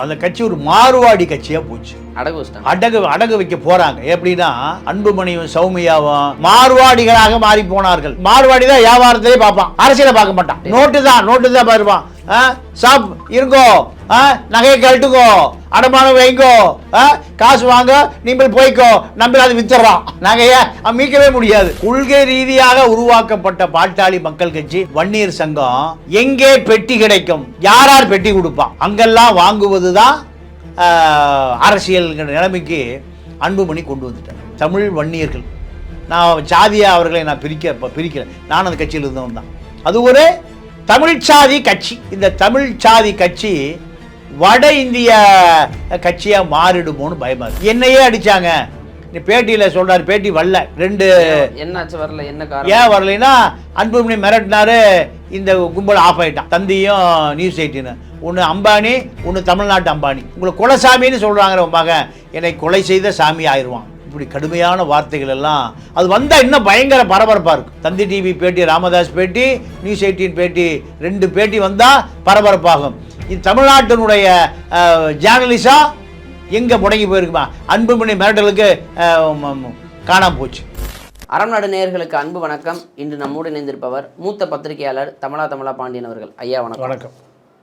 அந்த கட்சி ஒரு மாறுவாடி கட்சியா போச்சு. அடகு வைக்க போறாங்க. எப்படின்னா அன்புமணியும் சௌமியாவும் மாறுவாடிகளாக மாறி போனார்கள். மாறுவாடி தான் வியாபாரத்திலே பார்ப்பான், அரசியல பார்க்க மாட்டான். நோட்டு தான் பாருப்பான். சாப் இருங்கோ, நகையை கழட்டுங்கோ, அடமானம் வைங்கோ, காசு வாங்க, நீங்கள் போய்க்கோ, நம்ம அது வித்துறான். நகையை மீட்கவே முடியாது. கொள்கை ரீதியாக உருவாக்கப்பட்ட பாட்டாளி மக்கள் கட்சி வன்னியர் சங்கம் எங்கே பெட்டி கிடைக்கும், யார் பெட்டி கொடுப்பான், அங்கெல்லாம் வாங்குவதுதான் அரசியல் நிலைமைக்கு அன்புமணி கொண்டு வந்துட்டார். தமிழ் வன்னியர்கள், நான் சாதியா அவர்களை நான் பிரிக்கிறேன். நான் அந்த கட்சியில் இருந்தவன் தான். அது ஒரு தமிழ் சாதி கட்சி. இந்த தமிழ் சாதி கட்சி வட இந்திய கட்சியா மாறிடுமோன்னு பயமா இருக்கு. என்னையே அடிச்சாங்க. பேட்டியில சொல்றாரு, பேட்டி வரல. என்னாச்சு வரல, என்ன காரணம்? ஏன் வரலைன்னா அன்புமணி மிரட்டினாரு, இந்த கும்பல் ஆஃப் ஆயிட்டான். தந்தியும் நியூஸ் 18 ஒன்று அம்பானி, ஒன்று தமிழ்நாட்டு அம்பானி. உங்களை கொலைசாமின்னு சொல்றாங்க. மகன் என்னை கொலை செய்த சாமி ஆயிடுவான். இப்படி கடுமையான வார்த்தைகள் எல்லாம் அது வந்தால் இன்னும் பயங்கர பரபரப்பாக இருக்கும். தந்தி டிவி பேட்டி, ராமதாஸ் பேட்டி, நியூஸ் 18 பேட்டி, 2 பேட்டி வந்தால் பரபரப்பாகும். இது தமிழ்நாட்டினுடைய ஜேர்னலிசா எங்கே முடங்கி போயிருக்குமா? அன்புமணி மிரட்டலுக்கு காணாமல் போச்சு. அறம்நாடு நேயர்களுக்கு அன்பு வணக்கம். இன்று நம்மோடு இணைந்திருப்பவர் மூத்த பத்திரிகையாளர் தமிழா பாண்டியன் அவர்கள். ஐயா வணக்கம். வணக்கம்.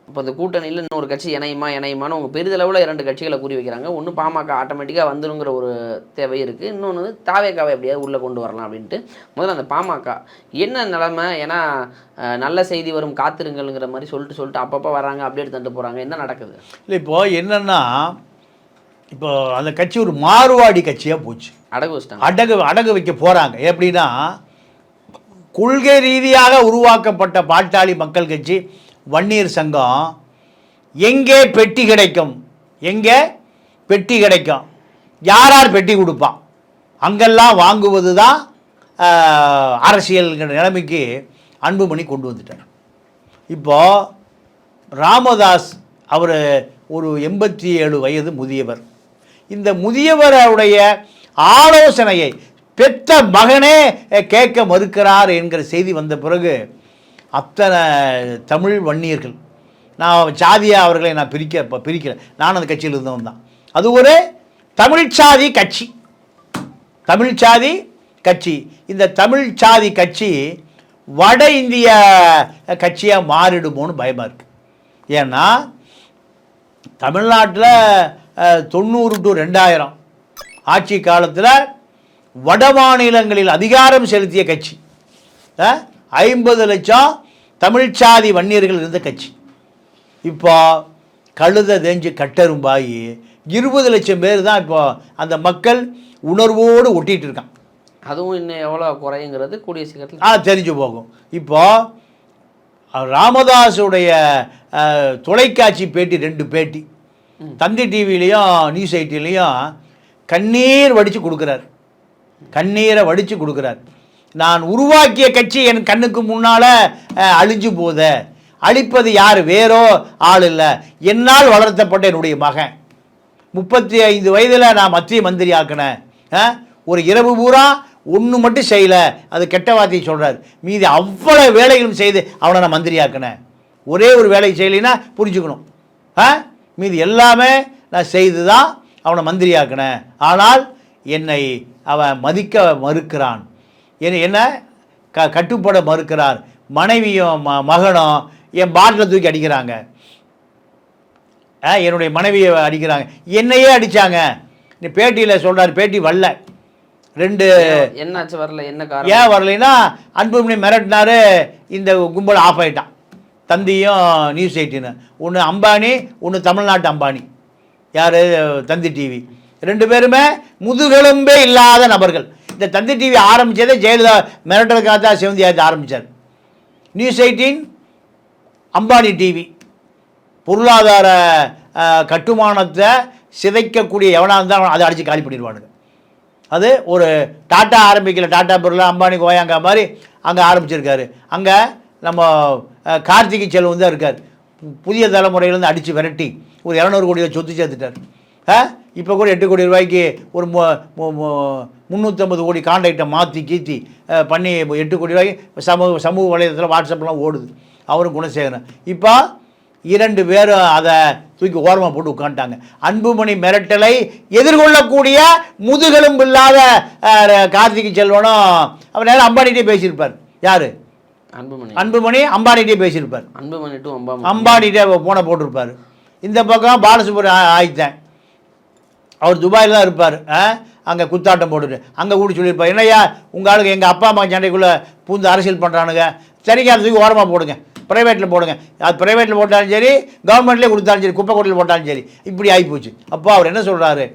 இப்போ இந்த கூட்டணியில் இன்னொரு கட்சி இணையமானு உங்கள் பெரிதளவில் 2 கட்சிகளை கூறி வைக்கிறாங்க. ஒன்று பாமக ஆட்டோமேட்டிக்காக வந்துருங்கிற ஒரு தேவை இருக்குது. இன்னொன்று தாவேக்காவை எப்படியாவது உள்ளே கொண்டு வரலாம் அப்படின்ட்டு. முதல்ல அந்த பாமக என்ன நிலைமை? ஏன்னா நல்ல செய்தி வரும் காத்திருங்கள்ங்கிற மாதிரி சொல்லிட்டு அப்பப்போ வராங்க, அப்டேட் தந்துட்டு போகிறாங்க. என்ன நடக்குது? இல்லை, இப்போது என்னென்னா, இப்போ அந்த கட்சி ஒரு மாறுவாடி கட்சியாக போச்சு. அடகு வைக்க போகிறாங்க. எப்படின்னா கொள்கை ரீதியாக உருவாக்கப்பட்ட பாட்டாளி மக்கள் கட்சி வன்னியர் சங்கம் எங்கே பெட்டி கிடைக்கும், யார் பெட்டி கொடுப்பான், அங்கெல்லாம் வாங்குவது தான் அரசியல் நிலைமைக்கு அன்புமணி கொண்டு வந்துட்டார். இப்போது ராமதாஸ் அவர் ஒரு 87 வயது முதியவர். இந்த முதியவருடைய ஆலோசனையை பெற்ற மகனே கேட்க மறுக்கிறார் என்கிற செய்தி வந்த பிறகு அத்தனை தமிழ் வன்னியர்கள், நான் சாதியா அவர்களை நான் பிரிக்கிறேன். நான் அந்த கட்சியில் இருந்தவன் தான். அது ஒரு தமிழ் சாதி கட்சி. இந்த தமிழ் சாதி கட்சி வட இந்திய கட்சியாக மாறிடுமோன்னு பயமாக இருக்குது. ஏன்னா தமிழ்நாட்டில் 90 to 2000 ஆட்சி காலத்தில் வட மாநிலங்களில் அதிகாரம் செலுத்திய கட்சி. 50 லட்சம் தமிழ்ச்சாதி வன்னியர்கள் இருந்த கட்சி இப்போ கழுத தேஞ்சு கட்டரும்பாயி 20 லட்சம் பேர் தான் இப்போ அந்த மக்கள் உணர்வோடு ஒட்டிகிட்டு இருக்கான். அதுவும் இன்னும் எவ்வளோ குறையுங்கிறது கூடிய சீக்கிரத்தில் தெரிஞ்சு போகும். இப்போது ராமதாஸுடைய தொலைக்காட்சி பேட்டி, 2 பேட்டி தந்தி டிவிலையும் நியூஸ் 18லையும் கண்ணீரை வடித்து கொடுக்குறார். நான் உருவாக்கிய கட்சி என் கண்ணுக்கு முன்னால் அழிஞ்சு போத, அழிப்பது யார், வேறோ ஆள் இல்லை, என்னால் வளர்த்தப்பட்ட என்னுடைய மகன். 35 வயதில் நான் மத்திய மந்திரி ஆக்கினேன். ஒரு இரவு பூரா ஒன்று மட்டும் செய்யலை, அது கெட்ட வார்த்தையை சொல்கிறார். மீதி அவ்வளோ வேலைகளும் செய்து அவனை நான் மந்திரி ஆக்கினேன். ஒரே ஒரு வேலை செய்யலைன்னா புரிஞ்சுக்கணும். மீதி எல்லாமே நான் செய்து தான் அவனை மந்திரி ஆக்கினேன். ஆனால் என்னை அவன் மதிக்க மறுக்கிறான், என்ன கட்டுப்பட மறுக்கிறார். மனைவியும் மகனும் என் பாட்டில் தூக்கி அடிக்கிறாங்க, என்னுடைய மனைவியை அடிக்கிறாங்க, என்னையே அடித்தாங்க. பேட்டியில் சொல்கிறார், பேட்டி வரல. 2 என்னாச்சு வரல, என்ன காரணம்? ஏன் வரலைன்னா அன்புமணி மிரட்டினாரு, இந்த கும்பல் ஆஃப் ஆயிட்டான். தந்தியும் நியூஸ் 18 ஒன்று அம்பானி, ஒன்று தமிழ்நாட்டு அம்பானி. யார்? தந்தி டிவி. 2 பேருமே முதுகெலும்பே இல்லாத நபர்கள். இந்த தந்தி டிவி ஆரம்பித்ததே ஜெயலலிதா மிரட்டலுக்காக தான் சிவந்தியாஜி ஆரம்பித்தார். News 18 Ambani TV. பொருளாதார கட்டுமானத்தை சிதைக்கக்கூடிய எவனாக இருந்தால் அதை அடித்து காலி பண்ணிடுவானுங்க. அது ஒரு டாட்டா ஆரம்பிக்கல, டாட்டா பொருள் அம்பானி கோயாங்கா மாதிரி அங்கே ஆரம்பிச்சிருக்காரு. அங்கே நம்ம கார்த்திகை செல்வம் தான் இருக்கார். புதிய தலைமுறையிலேருந்து அடித்து விரட்டி ஒரு 200 கோடி சொத்து சேர்த்துட்டார். இப்போ கூட 8 கோடி ரூபாய்க்கு ஒரு 350 கோடி கான்ட்ராக்டை மாற்றி கீத்தி பண்ணி 8 கோடி ரூபாய்க்கு சமூக வலைதளத்தில் வாட்ஸ்அப்லாம் ஓடுது. அவரும் குணசேகரன். இப்போ 2 பேரும் அதை தூக்கி ஓரமாக போட்டு உட்காந்துட்டாங்க. அன்புமணி மிரட்டலை எதிர்கொள்ளக்கூடிய முதுகெலும்பு இல்லாத கார்த்திகை செல்வனும் அவர் நேரம் அம்பானிகிட்டே பேசியிருப்பார். யார்? அன்புமணி அம்பானிகிட்டே பேசியிருப்பார். அம்பானிகிட்டே போனை போட்டிருப்பார். இந்த பக்கம் பாலசுப்ரமணியம் ஆயிட்டேன், அவர் துபாயில் தான் இருப்பார், அங்கே குத்தாட்டம் போட்டுட்டு அங்கே கூட சொல்லியிருப்பார், என்னையா உங்கள் ஆளுக்கு எங்கள் அப்பா அம்மா சண்டைக்குள்ளே பூந்து அரசியல் பண்ணுறானுங்க, சரிங்க அதை தூக்கி ஓரமாக போடுங்க, ப்ரைவேட்டில் போடுங்க, அது ப்ரைவேட்டில் போட்டாலும் சரி கவர்மெண்ட்லேயே கொடுத்தாலும் சரி குப்பை கொட்டில் போட்டாலும் சரி, இப்படி ஆகிப்போச்சு. அப்போ அவர் என்ன சொல்கிறாரு,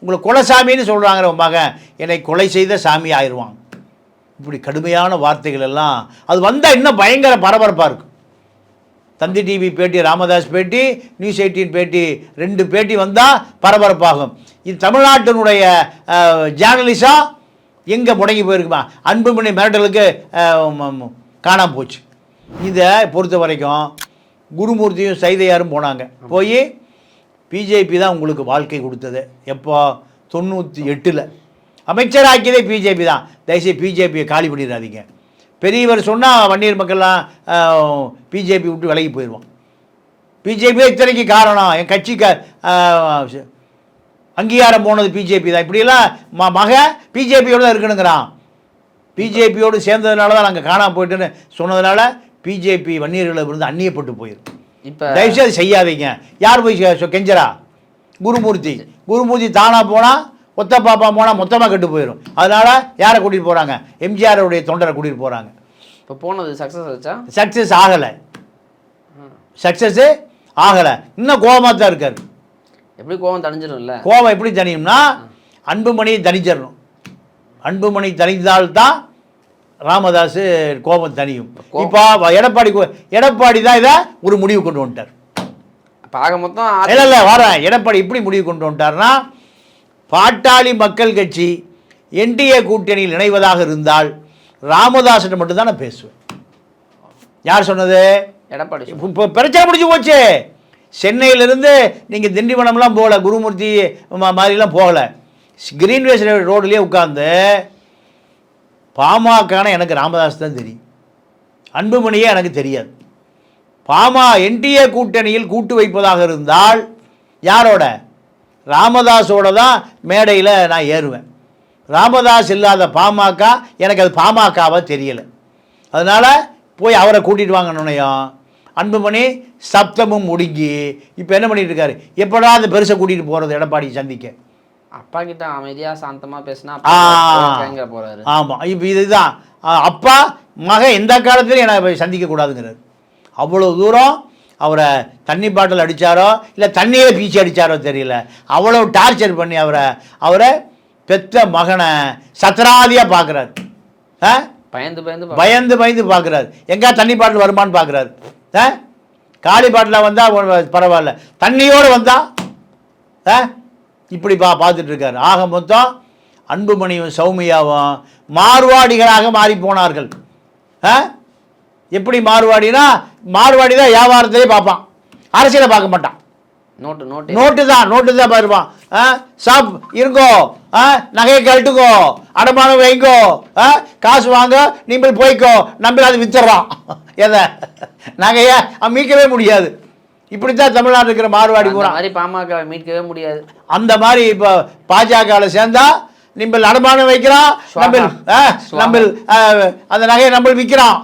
உங்களை கொலைசாமின்னு சொல்கிறாங்கிற மகன் என்னை கொலை செய்த சாமி ஆயிடுவான். இப்படி கடுமையான வார்த்தைகள் எல்லாம் அது வந்தால் இன்னும் பயங்கர பரபரப்பாக இருக்கும். தந்தி டிவி பேட்டி, ராமதாஸ் பேட்டி, நியூஸ் 18 பேட்டி, 2 பேட்டி வந்தால் பரபரப்பாகும். இது தமிழ்நாட்டினுடைய ஜேர்னலிசம் எங்கே முடங்கி போயிருக்குமா? அன்புமணி மிரட்டலுக்கு காணாமல் போச்சு. இதை பொறுத்த வரைக்கும் குருமூர்த்தியும் சைதையாரும் போனாங்க. போய் பிஜேபி தான் உங்களுக்கு வாழ்க்கை கொடுத்தது. எப்போ? 98 அமைச்சராக்கியதே பிஜேபி தான். தயவுசெய்து பிஜேபியை காலி பண்ணிடாதீங்க. பெரியவர் சொன்னால் வன்னியர் மக்கள்லாம் பிஜேபி விட்டு விலகி போயிடுவான். பிஜேபி இத்தனைக்கு காரணம் என் கட்சிக்கு அங்கீகாரம் போனது பிஜேபி தான். இப்படியெல்லாம் மக பிஜேபியோடு தான் இருக்கணுங்கிறான். பிஜேபியோடு சேர்ந்ததுனால தான் நாங்கள் காணாமல் போயிட்டுன்னு சொன்னதுனால பிஜேபி வன்னியர்களை இருந்து அந்நியப்பட்டு போயிடும். இப்போ தயவுசெய்து செய்யாதீங்க. யார் போய் கெஞ்சரா? குருமூர்த்தி தானாக போனால் ஒத்த பாப்பா போனால் மொத்தமாக கெட்டு போயிடும். அதனால் யாரை கூட்டிகிட்டு போகிறாங்க? எம்ஜிஆருடைய தொண்டரை கூட்டிகிட்டு போகிறாங்க. இப்போ போனது சக்ஸஸ் ஆச்சா? சக்ஸஸ் ஆகலை. இன்னும் கோபமாக தான் இருக்கார். எப்படி கோபம் தணிஞ்சிடும்ல? கோபம் எப்படி தணியும்னா அன்புமணியை தணிச்சிடணும். அன்புமணி தணிந்தால்தான் ராமதாஸ் கோபம் தணியும். இப்போ எடப்பாடி தான் இதை ஒரு முடிவு கொண்டு வந்துட்டார். ஆக மொத்தம் இல்லை வரேன். எடப்பாடி இப்படி முடிவு கொண்டு வந்துட்டார்னா, பாட்டாளி மக்கள் கட்சி என்டிஏ கூட்டணியில் இணைவதாக இருந்தால் ராமதாஸிட்ட மட்டும்தான் நான் பேசுவேன். யார் சொன்னது? எடப்பாடி. இப்போ பிரச்சனை முடிஞ்சு போச்சு. சென்னையிலிருந்து நீங்கள் திண்டிவனம்லாம் போகல, குருமூர்த்தி மாதிரிலாம் போகலை. கிரீன்வேஸ் ரோட்லேயே உட்காந்து பாமகனா எனக்கு ராமதாஸ் தான் தெரியும், அன்புமணியே எனக்கு தெரியாது. என்டிஏ கூட்டணியில் கூட்டு வைப்பதாக இருந்தால் யாரோட? ராமதாஸோட தான் மேடையில் நான் ஏறுவேன். ராமதாஸ் இல்லாத பாமக எனக்கு அது பாமகவாக தெரியலை. அதனால் போய் அவரை கூட்டிகிட்டு வாங்கணுனையும் அன்புமணி சப்தமும் முடுங்கி இப்போ என்ன பண்ணிட்டு இருக்காரு? எப்படா அந்த பெருசை கூட்டிகிட்டு போகிறது எடப்பாடி சந்திக்க? அப்பா கிட்ட அமைதியாக சாந்தமாக பேசினா போகிறாரு. ஆமாம், இப்போ இதுதான் அப்பா மகன் எந்த காலத்துலையும் என்னை சந்திக்கக்கூடாதுங்கிறார். அவ்வளோ தூரம் அவரை தண்ணி பாட்டில் அடித்தாரோ இல்லை தண்ணியே பீச்சி அடித்தாரோ தெரியல, அவ்வளோ டார்ச்சர் பண்ணி அவரை பெத்த மகனை சத்ராதியாக பார்க்குறாரு. பயந்து பார்க்குறாரு. எங்கே தண்ணி பாட்டில் வருமானு பார்க்குறாரு. காலி பாட்டில் வந்தால் பரவாயில்ல, தண்ணியோடு வந்தால் இப்படி பார்த்துட்டு இருக்காரு. ஆக மொத்தம் அன்புமணியும் சௌமியாவும் மார்வாடிகளாக மாறி போனார்கள். எப்படி மார்வாடினா, மார்வாடி தான் வியாபாரத்திலே பார்ப்பான், அரசியலை பார்க்க மாட்டான். நோட்டு தான் பாருப்பான். சாப் இருங்கோ, நகையை கழட்டுக்கோ, அடமானம் வைங்கோ, காசு வாங்க, நீங்கள் போய்க்கோ, நம்பி அது வித்துறான். எதை நகையை மீட்கவே முடியாது. இப்படித்தான் தமிழ்நாடு இருக்கிற மார்வாடி பூரா. பாமக மீட்கவே முடியாது. அந்த மாதிரி இப்போ பாஜகவில் சேர்ந்தா நிம்பல் அடமானம் வைக்கிறான், நம்பல் அந்த நகையை நம்பல் விற்கிறான்,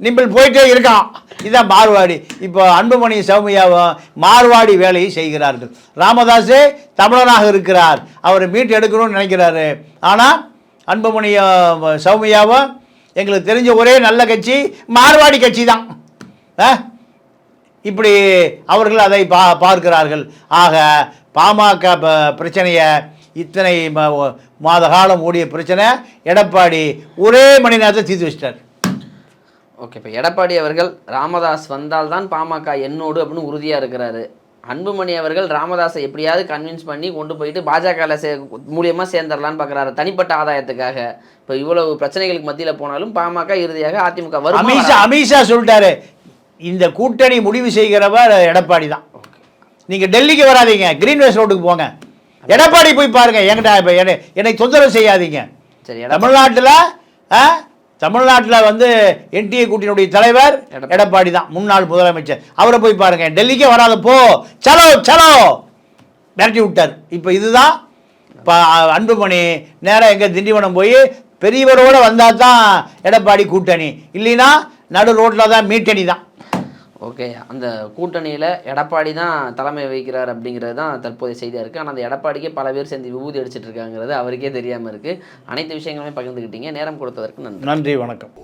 நிம்பல் போயிட்டே இருக்கான். இதுதான் மார்வாடி. இப்போ அன்புமணி சௌமியாவும் மார்வாடி வேலையை செய்கிறார்கள். ராமதாஸே தமிழனாக இருக்கிறார், அவரை மீட்டு எடுக்கணும்னு நினைக்கிறாரு. ஆனால் அன்புமணியும் சௌமியாவும் எங்களுக்கு தெரிஞ்ச ஒரே நல்ல கட்சி மார்வாடி கட்சி தான். இப்படி அவர்கள் அதை பார்க்கிறார்கள். ஆக பாமக பிரச்சனையை, இத்தனை மாத காலம் ஓடிய பிரச்சனை எடப்பாடி ஒரே மணி நேரத்தை தீர்த்து வச்சிட்டார். ஓகே, இப்போ எடப்பாடி அவர்கள் ராமதாஸ் வந்தால்தான் பாமக என்னோடு அப்படின்னு உறுதியாக இருக்கிறாரு. அன்புமணி அவர்கள் ராமதாஸை எப்படியாவது கன்வின்ஸ் பண்ணி கொண்டு போயிட்டு பாஜகவில் மூலியமாக சேர்ந்துடலான்னு பார்க்குறாரு, தனிப்பட்ட ஆதாயத்துக்காக. இப்போ இவ்வளவு பிரச்சனைகளுக்கு மத்தியில் போனாலும் பாமக இறுதியாக அதிமுக வரும். அமித்ஷா சொல்லிட்டாரு, இந்த கூட்டணி முடிவு செய்கிறவர் எடப்பாடி தான். நீங்கள் டெல்லிக்கு வராதீங்க, கிரீன்வேஸ் ரோட்டுக்கு போங்க, எடப்பாடி போய் பாருங்க, என்கிட்ட என்னை தொந்தரவு செய்யாதீங்க. சரி, தமிழ்நாட்டில் தமிழ்நாட்டில் வந்து என்டிஏ கூட்டணியுடைய தலைவர் எடப்பாடி தான், முன்னாள் முதலமைச்சர். அவரை போய் பாருங்க, டெல்லிக்கே வராத போ, சலோ சலோ மிரட்டி விட்டார். இப்போ இதுதான் இப்போ அன்புமணி நேராக எங்கே திண்டிவனம் போய் பெரியவரோடு வந்தால் தான் எடப்பாடி கூட்டணி, இல்லைன்னா நடு ரோட்டில் தான் மீட்டணி தான். ஓகே, அந்த கூட்டணியில் எடப்பாடி தான் தலைமை வகிக்கிறார் அப்படிங்கிறது தான் தற்போதைய செய்தியாக இருக்குது. ஆனால் அந்த எடப்பாடிக்கே பல பேர் சேர்ந்து விபூதி அடிச்சிட்டு இருக்காங்கிறது அவருக்கே தெரியாமல் இருக்குது. அனைத்து விஷயங்களுமே பகிர்ந்துக்கிட்டீங்க. நேரம் கொடுத்ததற்கு நன்றி. நன்றி, வணக்கம்.